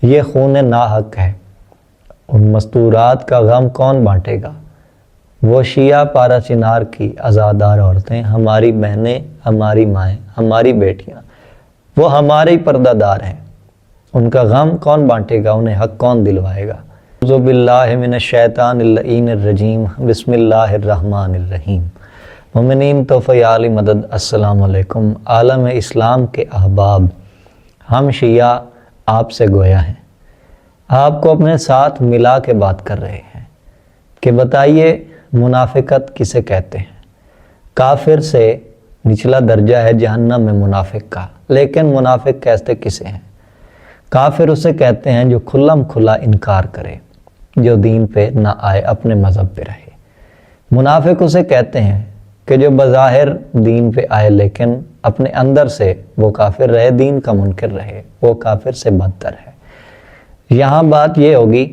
یہ خون ناحق ہے، ان مستورات کا غم کون بانٹے گا؟ وہ شیعہ پارا چنار کی آزادار عورتیں، ہماری بہنیں، ہماری مائیں، ہماری بیٹیاں، وہ ہمارے پردہ دار ہیں، ان کا غم کون بانٹے گا؟ انہیں حق کون دلوائے گا؟ اعوذ باللہ من الشیطان اللعین الرجیم، بسم اللہ الرحمن الرحیم۔ مومنین تو فیال مدد، السلام علیکم۔ عالم اسلام کے احباب، ہم شیعہ آپ سے گویا ہیں، آپ کو اپنے ساتھ ملا کے بات کر رہے ہیں کہ بتائیے منافقت کسے کہتے ہیں؟ کافر سے نچلا درجہ ہے جہنم میں منافق کا، لیکن منافق کہتے کسے ہیں؟ کافر اسے کہتے ہیں جو کھلم کھلا انکار کرے، جو دین پہ نہ آئے، اپنے مذہب پہ رہے۔ منافق اسے کہتے ہیں کہ جو بظاہر دین پہ آئے لیکن اپنے اندر سے وہ کافر رہے، دین کا منکر رہے، وہ کافر سے بدتر ہے۔ یہاں بات یہ ہوگی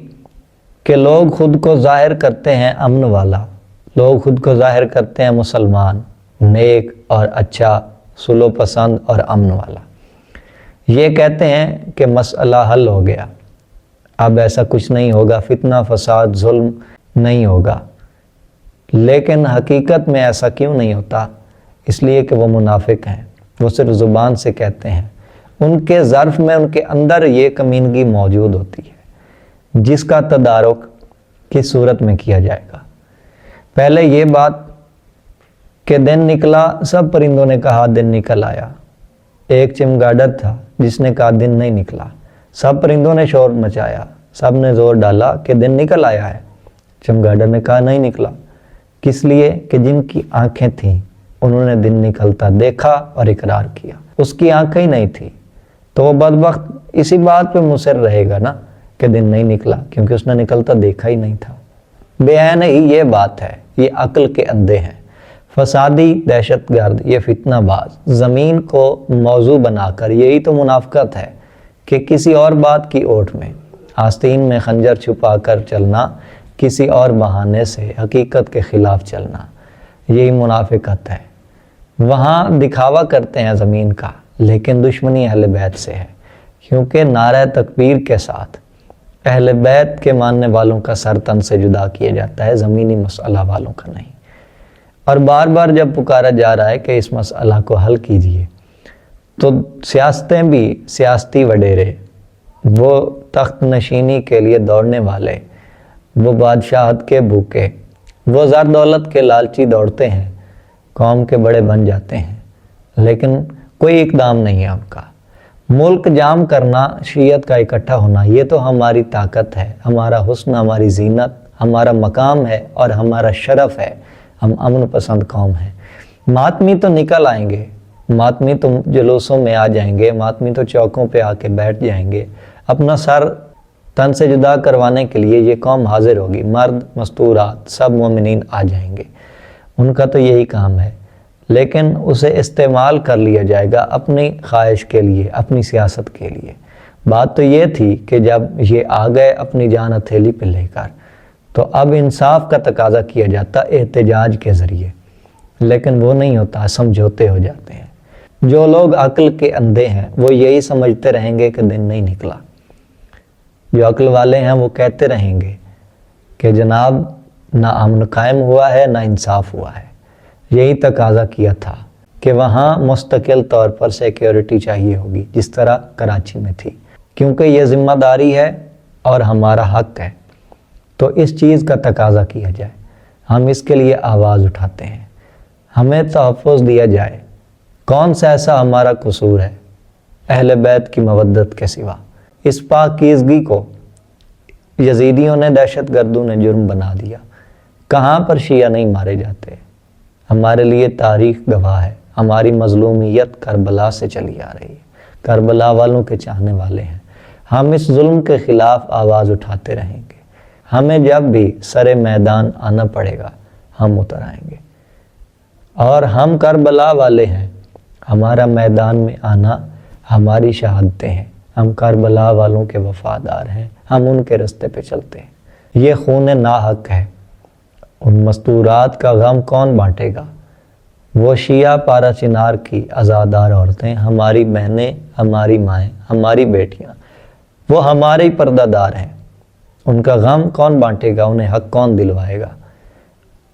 کہ لوگ خود کو ظاہر کرتے ہیں امن والا، لوگ خود کو ظاہر کرتے ہیں مسلمان، نیک اور اچھا، سلو پسند اور امن والا۔ یہ کہتے ہیں کہ مسئلہ حل ہو گیا، اب ایسا کچھ نہیں ہوگا، فتنہ فساد ظلم نہیں ہوگا، لیکن حقیقت میں ایسا کیوں نہیں ہوتا؟ اس لیے کہ وہ منافق ہیں، وہ صرف زبان سے کہتے ہیں، ان کے ظرف میں ان کے اندر یہ کمینگی موجود ہوتی ہے جس کا تدارک کس صورت میں کیا جائے گا۔ پہلے یہ بات کہ دن نکلا، سب پرندوں نے کہا دن نکل آیا۔ ایک چمگادڑ تھا جس نے کہا دن نہیں نکلا، سب پرندوں نے شور مچایا، سب نے زور ڈالا کہ دن نکل آیا ہے، چمگادڑ نے کہا نہیں نکلا۔ کس لیے؟ کہ جن کی آنکھیں تھیں انہوں نے دن نکلتا دیکھا اور اقرار کیا، اس کی آنکھیں ہی نہیں تھی تو وہ بدبخت اسی بات پہ مصر رہے گا نا کہ دن نہیں نکلا، کیونکہ اس نے نکلتا دیکھا ہی نہیں تھا۔ بے عین ہی یہ بات ہے، یہ عقل کے اندھے ہیں، فسادی، دہشت گرد، یہ فتنہ باز، زمین کو موضوع بنا کر، یہی تو منافقت ہے کہ کسی اور بات کی اوٹ میں آستین میں خنجر چھپا کر چلنا، کسی اور بہانے سے حقیقت کے خلاف چلنا، یہی منافقت ہے۔ وہاں دکھاوا کرتے ہیں زمین کا، لیکن دشمنی اہل بیت سے ہے، کیونکہ نعرہ تکبیر کے ساتھ اہل بیت کے ماننے والوں کا سر تن سے جدا کیا جاتا ہے، زمینی مسئلہ والوں کا نہیں۔ اور بار بار جب پکارا جا رہا ہے کہ اس مسئلہ کو حل کیجئے، تو سیاستیں بھی، سیاستی وڈیرے، وہ تخت نشینی کے لیے دوڑنے والے، وہ بادشاہت کے بھوکے، وہ زر دولت کے لالچی دوڑتے ہیں، قوم کے بڑے بن جاتے ہیں، لیکن کوئی اقدام نہیں ہے ان کا۔ ملک جام کرنا، شیعت کا اکٹھا ہونا، یہ تو ہماری طاقت ہے، ہمارا حسن، ہماری زینت، ہمارا مقام ہے اور ہمارا شرف ہے، ہم امن پسند قوم ہیں۔ ماتمی تو نکل آئیں گے، ماتمی تو جلوسوں میں آ جائیں گے، ماتمی تو چوکوں پہ آ کے بیٹھ جائیں گے، اپنا سر تن سے جدا کروانے کے لیے یہ قوم حاضر ہوگی، مرد، مستورات، سب مومنین آ جائیں گے، ان کا تو یہی کام ہے، لیکن اسے استعمال کر لیا جائے گا اپنی خواہش کے لیے، اپنی سیاست کے لیے۔ بات تو یہ تھی کہ جب یہ آ گئے اپنی جان ہتھیلی پہ لے کر، تو اب انصاف کا تقاضا کیا جاتا احتجاج کے ذریعے، لیکن وہ نہیں ہوتا، سمجھوتے ہو جاتے ہیں۔ جو لوگ عقل کے اندھے ہیں وہ یہی سمجھتے رہیں گے کہ دن نہیں نکلا، جو عقل والے ہیں وہ کہتے رہیں گے کہ جناب نہ امن قائم ہوا ہے نہ انصاف ہوا ہے۔ یہی تقاضا کیا تھا کہ وہاں مستقل طور پر سیکیورٹی چاہیے ہوگی، جس طرح کراچی میں تھی، کیونکہ یہ ذمہ داری ہے اور ہمارا حق ہے، تو اس چیز کا تقاضا کیا جائے، ہم اس کے لیے آواز اٹھاتے ہیں، ہمیں تحفظ دیا جائے۔ کون سا ایسا ہمارا قصور ہے اہل بیت کی مودت کے سوا؟ اس پاکیزگی کو یزیدیوں نے، دہشت گردوں نے جرم بنا دیا۔ کہاں پر شیعہ نہیں مارے جاتے؟ ہمارے لیے تاریخ گواہ ہے، ہماری مظلومیت کربلا سے چلی آ رہی ہے، کربلا والوں کے چاہنے والے ہیں، ہم اس ظلم کے خلاف آواز اٹھاتے رہیں گے، ہمیں جب بھی سر میدان آنا پڑے گا ہم اتر آئیں گے، اور ہم کربلا والے ہیں، ہمارا میدان میں آنا ہماری شہادتیں ہیں، ہم کربلا والوں کے وفادار ہیں، ہم ان کے رستے پہ چلتے ہیں۔ یہ خون ناحق ہے، ان مستورات کا غم کون بانٹے گا؟ وہ شیعہ پارا چنار کی آزادار عورتیں، ہماری بہنیں، ہماری مائیں، ہماری بیٹیاں، وہ ہمارے ہی پردہ دار ہیں، ان کا غم کون بانٹے گا، انہیں حق کون دلوائے گا؟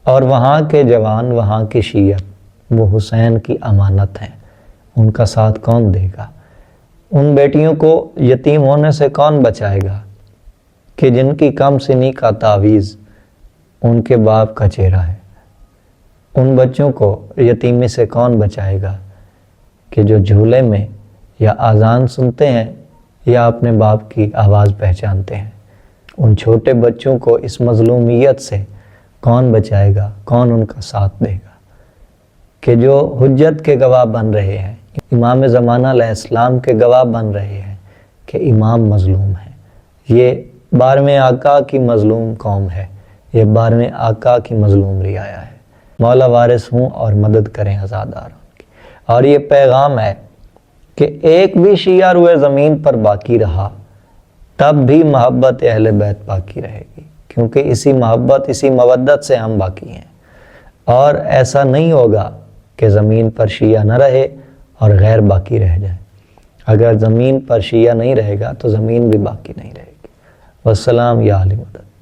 اور وہاں کے جوان، وہاں کی شیعت وہ حسین کی امانت ہیں، ان کا ساتھ کون دے گا؟ ان بیٹیوں کو یتیم ہونے سے کون بچائے گا کہ جن کی کم سنی کا تعویذ ان کے باپ کا چہرہ ہے؟ ان بچوں کو یتیمی سے کون بچائے گا کہ جو جھولے میں یا اذان سنتے ہیں یا اپنے باپ کی آواز پہچانتے ہیں؟ ان چھوٹے بچوں کو اس مظلومیت سے کون بچائے گا، کون ان کا ساتھ دے گا کہ جو حجت کے گواہ بن رہے ہیں، امام زمانہ علیہ السلام کے گواہ بن رہے ہیں کہ امام مظلوم ہے؟ یہ 12ویں آقا کی مظلوم قوم ہے، یہ 12ویں آقا کی مظلوم رعایا ہے۔ مولا وارث ہوں اور مدد کریں عزاداروں کی۔ اور یہ پیغام ہے کہ ایک بھی شیعہ روئے زمین پر باقی رہا تب بھی محبت اہل بیت باقی رہے گی، کیونکہ اسی محبت، اسی مودت سے ہم باقی ہیں۔ اور ایسا نہیں ہوگا کہ زمین پر شیعہ نہ رہے اور غیر باقی رہ جائے۔ اگر زمین پر شیعہ نہیں رہے گا تو زمین بھی باقی نہیں رہے گی۔ والسلام یا علی مدد۔